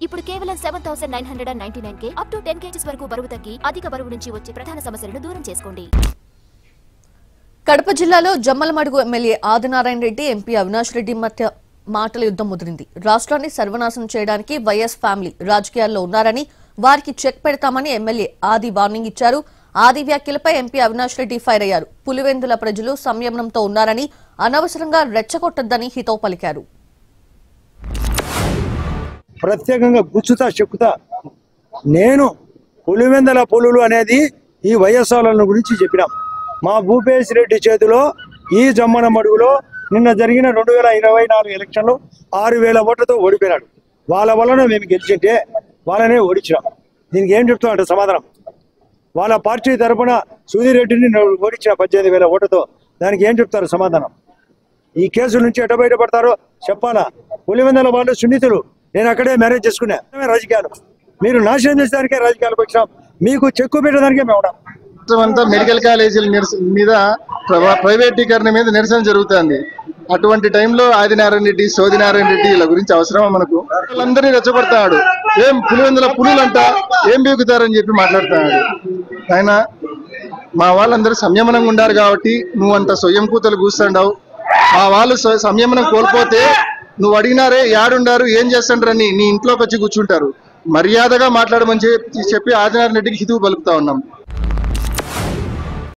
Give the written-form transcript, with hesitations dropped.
ఇప్పుడు కేవలం 7,999 up to 10 kgs వరకు బరువు తగ్గి అధిక బరువు నుంచి వచ్చే ప్రధాన సమస్యలను దూరం చేసుకోండి. కడప జిల్లాలో జమ్మలమడుగు ఎమ్మెల్యే ఆదినారాయణ రెడ్డి ఎంపీ అవినాష్ రెడ్డి మధ్య మాటల యుద్ధం ముదిరింది. రాష్ట్రాన్ని సర్వనాశనం చేయడానికి వైఎస్ ఫ్యామిలీ రాజకీయాల్లో ఉన్నారని, వారికి చెక్ పెడతామని ఎమ్మెల్యే ఆది వార్నింగ్ ఇచ్చారు. ఆది వ్యాఖ్యలపై ఎంపీ అవినాష్ రెడ్డి ఫైర్ అయ్యారు. పులివెందుల ప్రజలు సంయమనంతో ఉన్నారని, అనవసరంగా రెచ్చగొట్టొద్దని హితవు పలికారు. ప్రత్యేకంగా గుచ్చుతా చెక్కుతా నేను పులివెందల పులులు అనేది ఈ వైఎస్ఆర్ గురించి చెప్పినాం. మా భూపేశ్ రెడ్డి చేతిలో ఈ జమ్మలమడుగులో నిన్న జరిగిన 2024 ఎలక్షన్లో 6,000 ఓట్లతో ఓడిపోయినాడు. వాళ్ళ వలన మేము గెలిచింటే వాళ్ళనే ఓడించినాం. దీనికి ఏం చెప్తామంటే సమాధానం, వాళ్ళ పార్టీ తరఫున సుధీర్ రెడ్డిని ఓడించిన 18,000 ఓట్లతో దానికి ఏం చెప్తారు సమాధానం? ఈ కేసు నుంచి ఎట బయటపడతారో చెప్పాలా? పులివెందల వాళ్ళు సున్నితులు, నేను అక్కడే మ్యారేజ్ చేసుకున్నా. రాజకీయాలు మీరు నాశనం చేసేదానికే రాజకీయాలకు వచ్చినాం, మీకు చెక్కు పెట్టడానికే మేము ఉన్నాం. అంతా మెడికల్ కాలేజీల మీద ప్రైవేటీకరణ మీద నిరసన జరుగుతుంది. అటువంటి టైంలో ఆదినారాయణ రెడ్డి, సోదినారాయణ రెడ్డి ఇలా గురించి అవసరమా మనకు? వాళ్ళందరినీ రెచ్చగొడతాడు. ఏం పులివెందుల పులులంట ఏం బీగుతారని చెప్పి మాట్లాడుతున్నాడు ఆయన. మా వాళ్ళందరూ సంయమనంగా ఉండారు కాబట్టి నువ్వు అంత స్వయం కూతలు కూస్తుండవు. మా వాళ్ళు సంయమనం కోల్పోతే నువ్వు అడిగినారే యాడుండారు ఏం చేస్తుండ్రని నీ ఇంట్లోకి వచ్చి కూర్చుంటారు. మర్యాదగా మాట్లాడమని చెప్పి ఆదినారాయణ రెడ్డికి హితువు పలుకుతా ఉన్నాం.